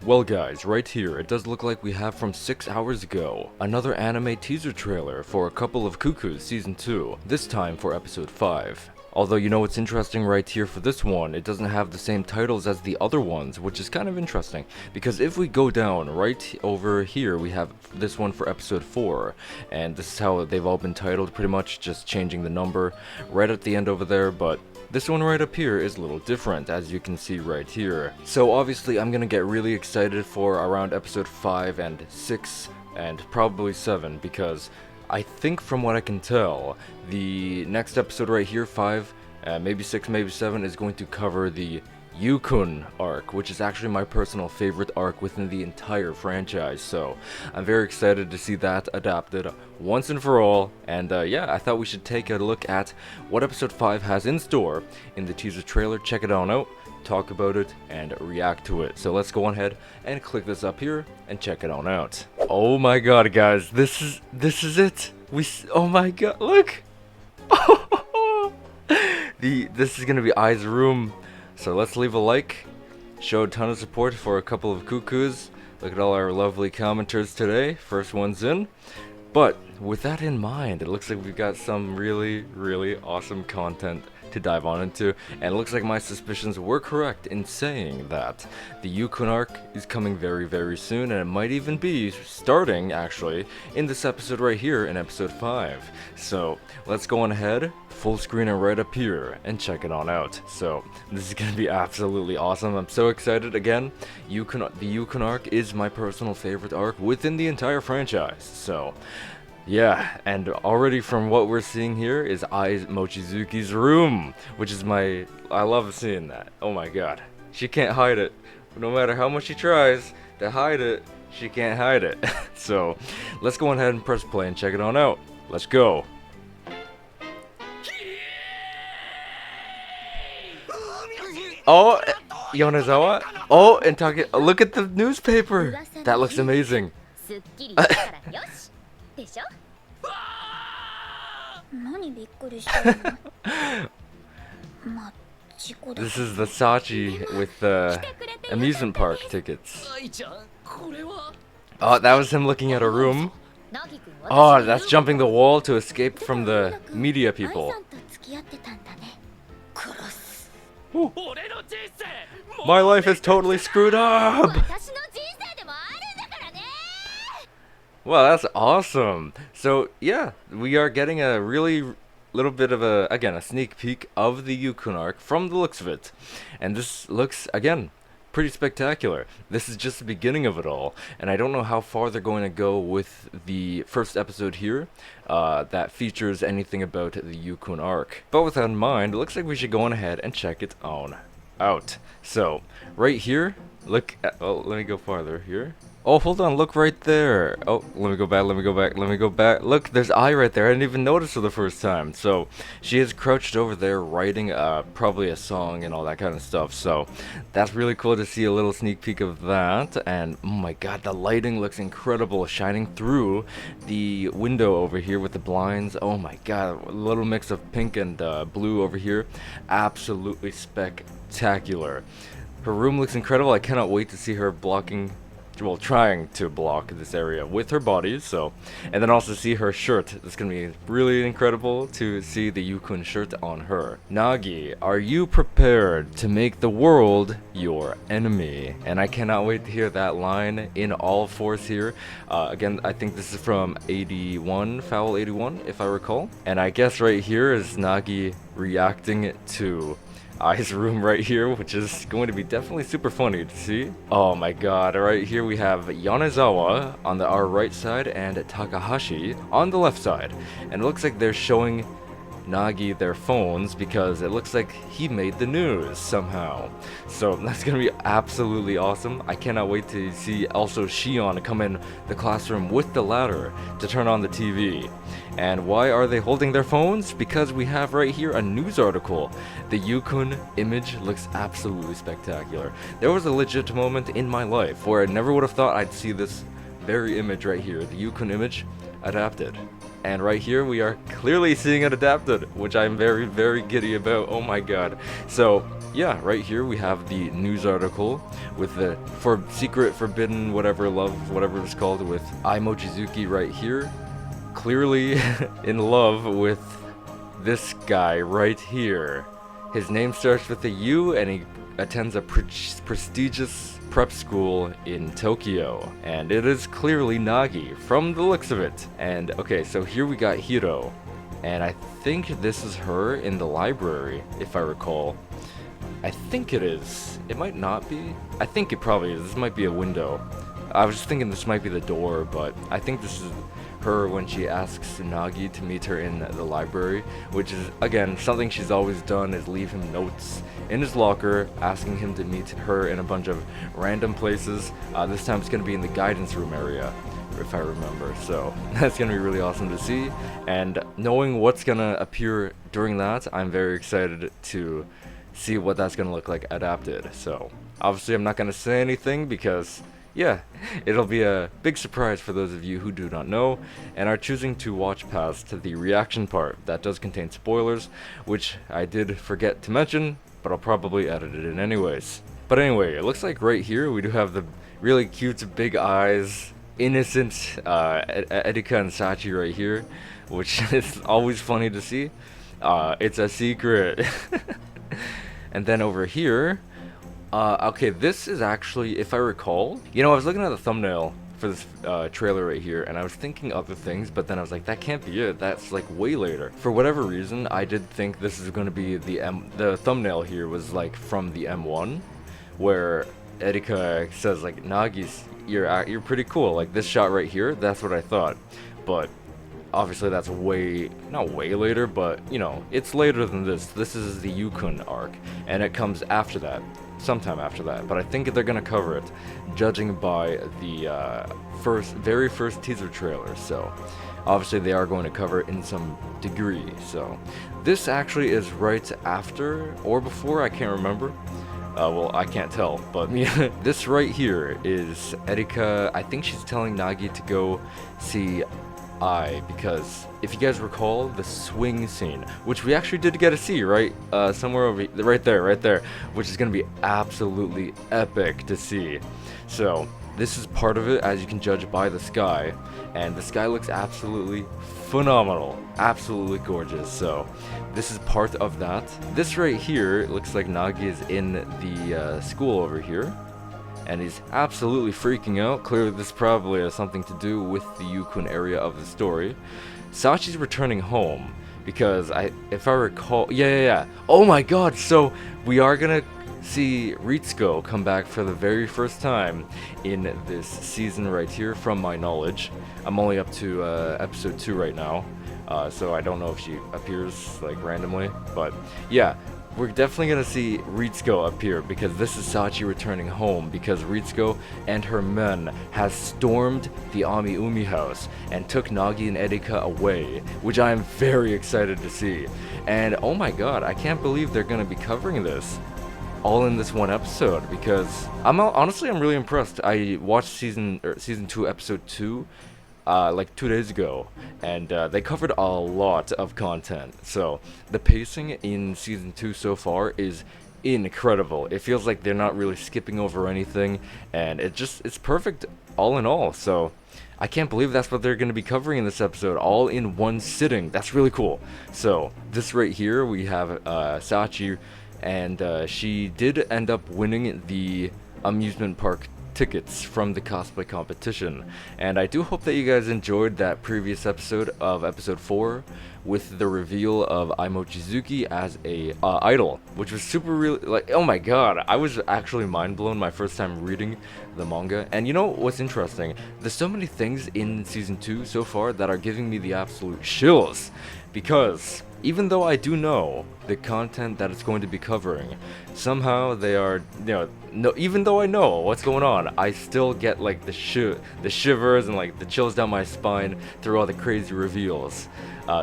Well guys, right here, it does look like we have from 6 hours ago, another anime teaser trailer for A Couple of Cuckoos Season 2, this time for Episode 5. Although you know what's interesting right here for this one, it doesn't have the same titles as the other ones, which is kind of interesting, because if we go down right over here, we have this one for Episode 4, and this is how they've all been titled, pretty much just changing the number right at the end over there, but this one right up here is a little different, as you can see right here. So obviously I'm gonna get really excited for around episode 5 and 6 and probably 7, because I think from what I can tell, the next episode right here, 5, maybe 6, maybe 7, is going to cover the Yukun arc, which is actually my personal favorite arc within the entire franchise, so I'm very excited to see that adapted once and for all, and yeah, I thought we should take a look at what episode 5 has in store in the teaser trailer, check it on out, talk about it, and react to it. So let's go on ahead and click this up here and check it on out. Oh my god guys, this is it! Oh my god, look! This is gonna be Ai's room. So let's leave a like, show a ton of support for A Couple of Cuckoos. Look at all our lovely commenters today, first one's in. But with that in mind, it looks like we've got some really awesome content to dive on into, and it looks like my suspicions were correct in saying that the Yukon arc is coming very soon, and it might even be starting actually in this episode right here in episode 5. So let's go on ahead, full screen it right up here, and check it on out. So this is gonna be absolutely awesome. I'm so excited. Again, the Yukon arc is my personal favorite arc within the entire franchise. So yeah, and already from what we're seeing here is Mochizuki's room, which is I love seeing that. Oh my god. She can't hide it. No matter how much she tries to hide it, she can't hide it. So, let's go on ahead and press play and check it on out. Let's go. Oh, Yonezawa? Oh, and look at the newspaper! That looks amazing. This is the Sachi with the amusement park tickets. Oh, that was him looking at a room. Oh, that's jumping the wall to escape from the media people. Ooh. My life is totally screwed up! Well, that's awesome. So yeah, we are getting a really little bit of a sneak peek of the Yukon arc from the looks of it. And this looks, again, pretty spectacular. This is just the beginning of it all, and I don't know how far they're going to go with the first episode here that features anything about the Yukon arc. But with that in mind, it looks like we should go on ahead and check it on out. So, right here, look at, oh, let me go farther here. Oh, hold on, look right there. Oh, let me go back. Look, there's Ai right there. I didn't even notice her the first time. So, she is crouched over there writing probably a song and all that kind of stuff. So, that's really cool to see a little sneak peek of that. And, oh my god, the lighting looks incredible, shining through the window over here with the blinds. Oh my god, a little mix of pink and blue over here. Absolutely spectacular. Her room looks incredible. I cannot wait to see her trying to block this area with her body, so, and then also see her shirt. It's gonna be really incredible to see the Yukon shirt on her. Nagi, are you prepared to make the world your enemy? And I cannot wait to hear that line in all force here. Again, I think this is from 81, Foul 81, if I recall. And I guess right here is Nagi reacting to Ai's room right here, which is going to be definitely super funny to see. Oh my god, right here we have Yonezawa on our right side and Takahashi on the left side. And it looks like they're showing Nagi their phones because it looks like he made the news somehow. So that's gonna be absolutely awesome. I cannot wait to see also Shion come in the classroom with the ladder to turn on the TV. And why are they holding their phones? Because we have right here a news article. The Yukon image looks absolutely spectacular. There was a legit moment in my life where I never would have thought I'd see this very image right here, the Yukon image adapted. And right here we are clearly seeing it adapted, which I'm very, very giddy about. Oh my god. So yeah, right here we have the news article with the secret forbidden whatever love, whatever it's called, with Mochizuki right here, clearly in love with this guy right here. His name starts with a U, and he attends a prestigious prep school in Tokyo, and it is clearly Nagi from the looks of it. And okay, so here we got Hiro, and I think this is her in the library, if I recall. I think it is. It might not be. I think it probably is. This might be a window. I was just thinking this might be the door, but I think this is her when she asks Nagi to meet her in the library, which is, again, something she's always done, is leave him notes in his locker asking him to meet her in a bunch of random places. This time it's going to be in the guidance room area, if I remember, so that's going to be really awesome to see. And knowing what's going to appear during that, I'm very excited to see what that's going to look like adapted. So obviously I'm not going to say anything because yeah, it'll be a big surprise for those of you who do not know and are choosing to watch past the reaction part. That does contain spoilers, which I did forget to mention, but I'll probably edit it in anyways. But anyway, it looks like right here we do have the really cute big eyes, innocent Erika and Sachi right here, which is always funny to see. It's a secret. And then over here, okay, this is actually, if I recall, you know, I was looking at the thumbnail for this trailer right here, and I was thinking other things, but then I was like, that can't be it. That's like way later. For whatever reason, I did think this is going to be the thumbnail here was like from the M1, where Erika says like, Nagi's, you're pretty cool. Like this shot right here, that's what I thought. But obviously that's not way later, but you know, it's later than this. This is the Yukun arc, and it comes after that. Sometime after that, but I think they're gonna cover it, judging by the very first teaser trailer. So obviously they are going to cover it in some degree. So this actually is right after or before, I can't remember. Well, I can't tell, but yeah, this right here is Erika. I think she's telling Nagi to go see because if you guys recall the swing scene, which we actually did get to see right somewhere over right there, which is going to be absolutely epic to see. So this is part of it, as you can judge by the sky, and the sky looks absolutely phenomenal, absolutely gorgeous. So this is part of that. This right here looks like Nagi is in the school over here, and he's absolutely freaking out. Clearly this probably has something to do with the Yukun area of the story. Sachi's returning home because if I recall, yeah. Oh my god, so we are gonna see Ritsuko come back for the very first time in this season right here, from my knowledge. I'm only up to episode 2 right now, so I don't know if she appears like randomly, but yeah. We're definitely going to see Ritsuko appear because this is Sachi returning home because Ritsuko and her men has stormed the Umi house and took Nagi and Erika away, which I am very excited to see. And oh my god, I can't believe they're going to be covering this all in this one episode because I'm really impressed. I watched season 2 episode 2 like 2 days ago, and they covered a lot of content. So the pacing in season 2 so far is incredible. It feels like they're not really skipping over anything, and it's perfect all in all. So I can't believe that's what they're going to be covering in this episode, all in one sitting. That's really cool. So this right here, we have Sachi, and she did end up winning the amusement park tickets from the cosplay competition, and I do hope that you guys enjoyed that previous episode of episode 4 with the reveal of Mochizuki as a idol, which was really like, oh my god, I was actually mind blown my first time reading the manga. And you know what's interesting, there's so many things in season 2 so far that are giving me the absolute chills, because even though I do know the content that it's going to be covering, somehow they are, even though I know what's going on, I still get like the shivers and like the chills down my spine through all the crazy reveals.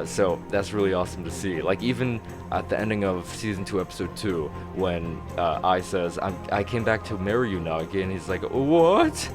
So that's really awesome to see. Like even at the ending of season 2 episode 2, when I says, I came back to marry you, Nagi, and he's like, what?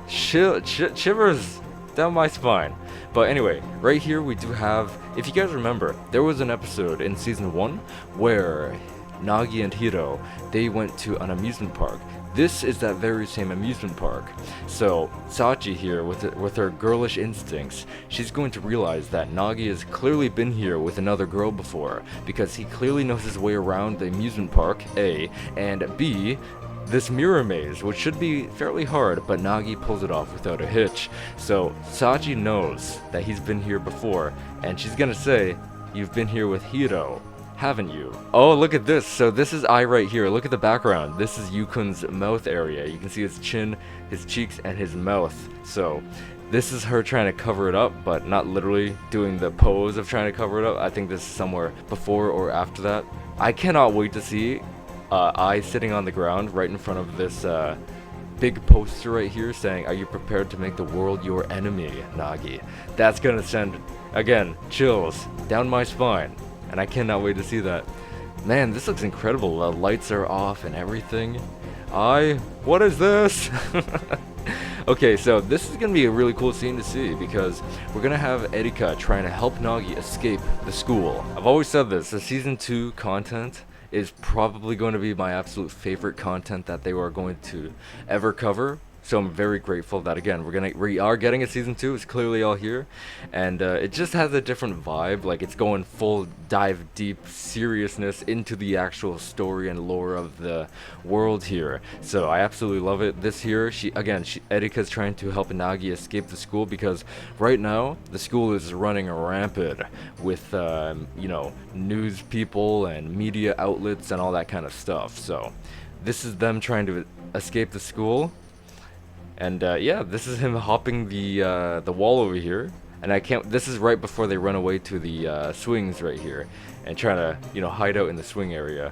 Shivers down my spine. But anyway, right here we do have, if you guys remember, there was an episode in season 1 where Nagi and Hiro, they went to an amusement park. This is that very same amusement park. So Sachi here, with her girlish instincts, she's going to realize that Nagi has clearly been here with another girl before, because he clearly knows his way around the amusement park, A, and B, this mirror maze, which should be fairly hard, but Nagi pulls it off without a hitch. So Sachi knows that he's been here before, and she's gonna say, "You've been here with Hiro, haven't you?" Oh, look at this. So this is I right here. Look at the background. This is Yukun's mouth area. You can see his chin, his cheeks, and his mouth. So this is her trying to cover it up, but not literally doing the pose of trying to cover it up. I think this is somewhere before or after that. I cannot wait to see I sitting on the ground right in front of this big poster right here saying, "Are you prepared to make the world your enemy, Nagi?" That's gonna send, again, chills down my spine. And I cannot wait to see that. Man, this looks incredible. The lights are off and everything. What is this? Okay, so this is gonna be a really cool scene to see, because we're gonna have Erika trying to help Nagi escape the school. I've always said this, the season 2 content is probably going to be my absolute favorite content that they are going to ever cover. So I'm very grateful that, again, we are getting a season 2. It's clearly all here, and it just has a different vibe. Like, it's going full dive deep seriousness into the actual story and lore of the world here. So I absolutely love it. This here, Erika's trying to help Nagi escape the school, because right now the school is running rampant with news people and media outlets and all that kind of stuff. So this is them trying to escape the school. And yeah, this is him hopping the wall over here, and this is right before they run away to the swings right here, and trying to hide out in the swing area.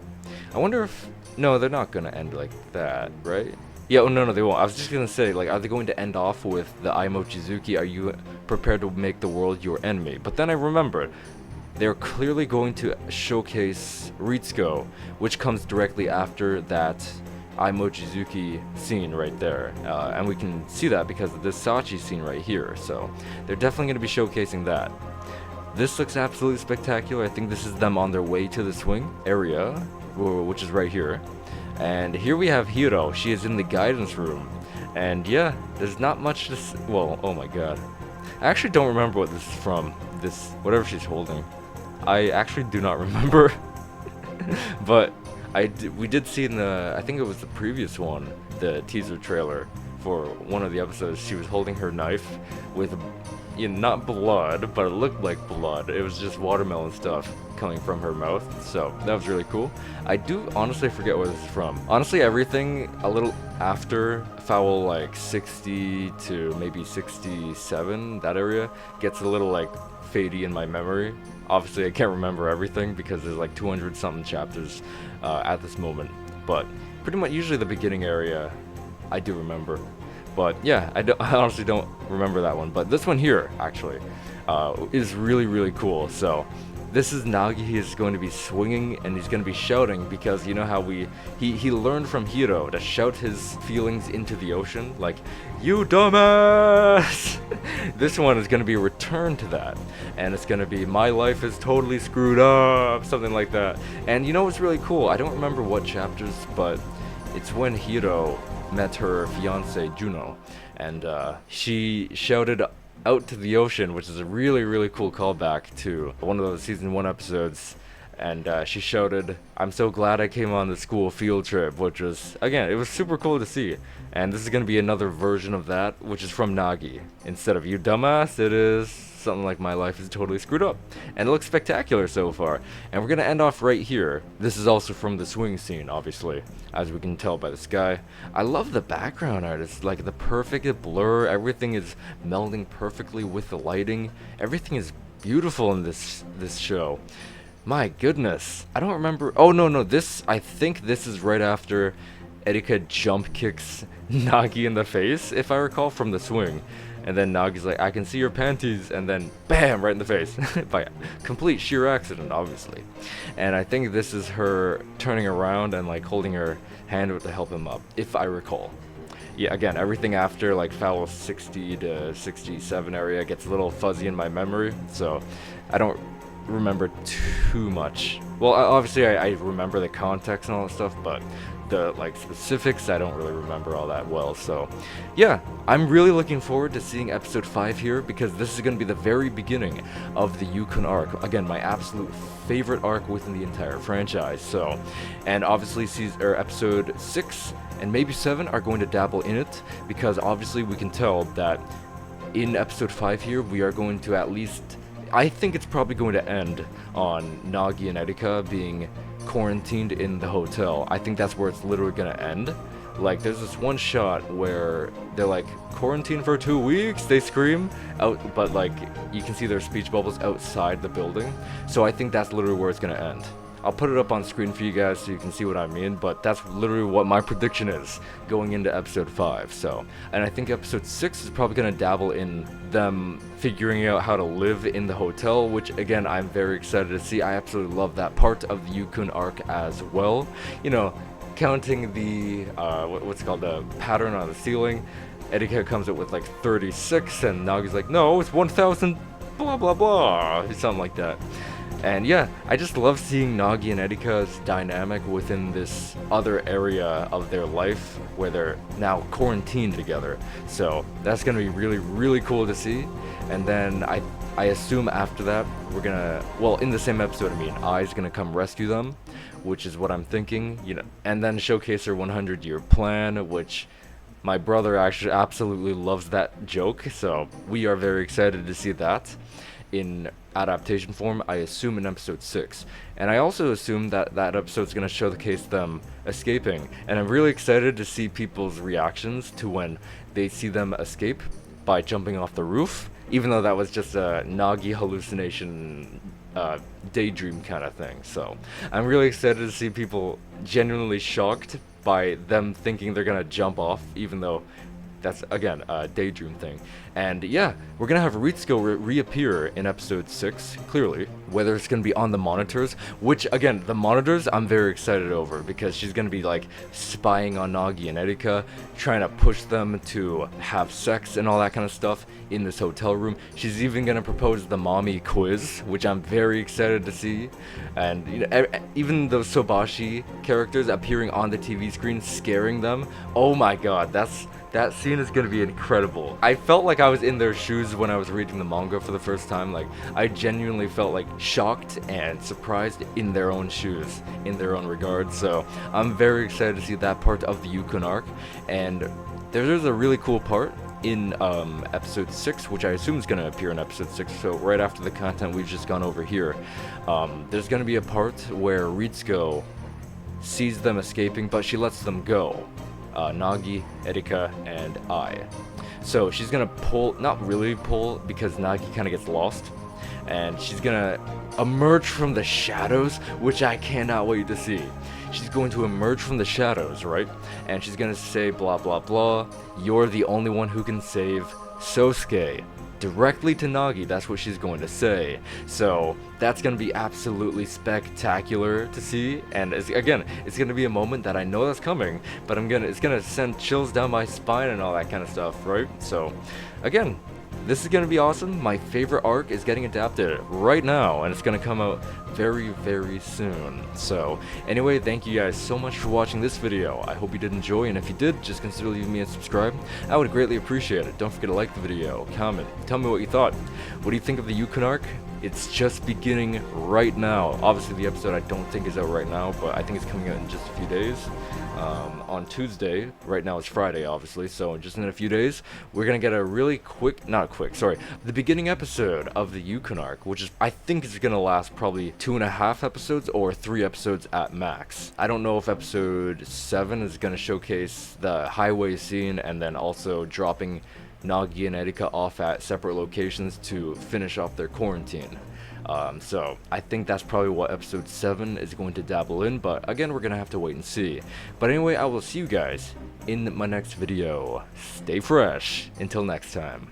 I wonder if no, they're not gonna end like that, right? Yeah, oh no, they won't. I was just gonna say, like, are they going to end off with the Mochizuki, "Are you prepared to make the world your enemy?" But then I remembered, they're clearly going to showcase Ritsuko, which comes directly after that Mochizuki scene right there, and we can see that because of this Sachi scene right here. So they're definitely going to be showcasing that. This looks absolutely spectacular. I think this is them on their way to the swing area, which is right here. And here we have Hiro. She is in the guidance room, and yeah, there's not much to well, oh my god, I actually don't remember what this is from. This, whatever she's holding, I actually do not remember. But we did see in I think it was the previous one, the teaser trailer for one of the episodes, she was holding her knife with, not blood, but it looked like blood. It was just watermelon stuff coming from her mouth, so that was really cool. I do honestly forget where this is from. Honestly, everything a little after foul like 60 to maybe 67, that area, gets a little like fadey in my memory. Obviously, I can't remember everything because there's like 200 something chapters at this moment, but pretty much usually the beginning area I do remember. But yeah, I honestly don't remember that one, but this one here actually is really, really cool. So this is Nagi. He is going to be swinging and he's going to be shouting, because you know how he learned from Hiro to shout his feelings into the ocean, like, "You dumbass!" This one is going to be a return to that, and it's going to be, "My life is totally screwed up," something like that. And you know what's really cool? I don't remember what chapters, but it's when Hiro met her fiance Juno, and she shouted out to the ocean, which is a really, really cool callback to one of those season 1 episodes. And she shouted, "I'm so glad I came on the school field trip," which was, again, it was super cool to see. And this is going to be another version of that, which is from Nagi. Instead of "You dumbass," it is something like "My life is totally screwed up." And it looks spectacular so far. And we're going to end off right here. This is also from the swing scene, obviously, as we can tell by the sky. I love the background art. It's like the perfect blur. Everything is melding perfectly with the lighting. Everything is beautiful in this show. My goodness. I don't remember. Oh, no. I think this is right after Erika jump kicks Nagi in the face, if I recall, from the swing. And then Nagi's like, "I can see your panties," and then bam, right in the face. By complete sheer accident, obviously. And I think this is her turning around and like holding her hand to help him up, if I recall. yeah, again, everything after like foul 60 to 67 area gets a little fuzzy in my memory, so I don't remember too much. Well, obviously I remember the context and all that stuff, but the like specifics I don't really remember all that well. So yeah, I'm really looking forward to seeing episode 5 here, because this is going to be the very beginning of the Yukon arc. Again, my absolute favorite arc within the entire franchise. So, and obviously episode 6 and maybe 7 are going to dabble in it, because obviously we can tell that in episode 5 here we are going to at least, I think it's probably going to end on Nagi and Erika being quarantined in the hotel. I think that's where it's literally gonna end. Like, there's this one shot where they're like, quarantined for 2 weeks, they scream out, but like you can see their speech bubbles outside the building. So I think that's literally where it's gonna end. I'll put it up on screen for you guys so you can see what I mean, but that's literally what my prediction is going into episode 5. So, and I think episode 6 is probably going to dabble in them figuring out how to live in the hotel, which again, I'm very excited to see. I absolutely love that part of the Yukon arc as well. You know, counting the, what's it called, the pattern on the ceiling. Erika comes up with like 36, and Nagi's like, no, it's 1,000, blah, blah, blah, something like that. And yeah, I just love seeing Nagi and Erika's dynamic within this other area of their life where they're now quarantined together. So that's gonna be really, really cool to see. And then I assume after that we're gonna, well, in the same episode, I mean, Ai's gonna come rescue them, which is what I'm thinking, you know, and then showcase her 100-year plan, which my brother actually absolutely loves that joke. So we are very excited to see that in adaptation form, I assume in episode 6. And I also assume that that episode's going to showcase them escaping. And I'm really excited to see people's reactions to when they see them escape by jumping off the roof, even though that was just a Nagi hallucination daydream kind of thing. So I'm really excited to see people genuinely shocked by them thinking they're going to jump off, even though that's, again, a daydream thing. And yeah, we're gonna have Ritsuko reappear in episode 6, clearly. Whether it's gonna be on the monitors, which, again, the monitors I'm very excited over, because she's gonna be like spying on Nagi and Erika, trying to push them to have sex and all that kind of stuff in this hotel room. She's even gonna propose the mommy quiz, which I'm very excited to see. And you know, even those Sobashi characters appearing on the TV screen, scaring them. Oh my god, that scene is gonna be incredible. I felt like I was in their shoes when I was reading the manga for the first time. Like, I genuinely felt like shocked and surprised in their own shoes, in their own regard. So I'm very excited to see that part of the Yukon arc. And there's a really cool part in episode 6, which I assume is going to appear in episode 6, so right after the content we've just gone over here. There's going to be a part where Ritsuko sees them escaping, but she lets them go. Nagi, Erika, and I. So she's gonna pull, not really pull, because Nagi kind of gets lost, and she's gonna emerge from the shadows, which I cannot wait to see. She's going to emerge from the shadows, right? And she's gonna say blah blah blah, you're the only one who can save Sosuke. Directly to Nagi, that's what she's going to say. So that's going to be absolutely spectacular to see, and again, it's going to be a moment that I know that's coming, but it's going to send chills down my spine and all that kind of stuff, right? So again, this is going to be awesome. My favorite arc is getting adapted right now, and it's going to come out very, very soon. So anyway, thank you guys so much for watching this video. I hope you did enjoy, and if you did, just consider leaving me a subscribe. I would greatly appreciate it. Don't forget to like the video, comment, tell me what you thought. What do you think of the Yukon arc? It's just beginning right now. Obviously the episode I don't think is out right now, but I think it's coming out in just a few days. On Tuesday, right now it's Friday obviously, so just in a few days, we're gonna get a really the beginning episode of the Yukon arc, which is, I think is gonna last probably 2.5 episodes or 3 episodes at max. I don't know if episode 7 is gonna showcase the highway scene and then also dropping Nagi and Erika off at separate locations to finish off their quarantine. So I think that's probably what episode 7 is going to dabble in, but again, we're gonna have to wait and see. But anyway, I will see you guys in my next video. Stay fresh. Until next time.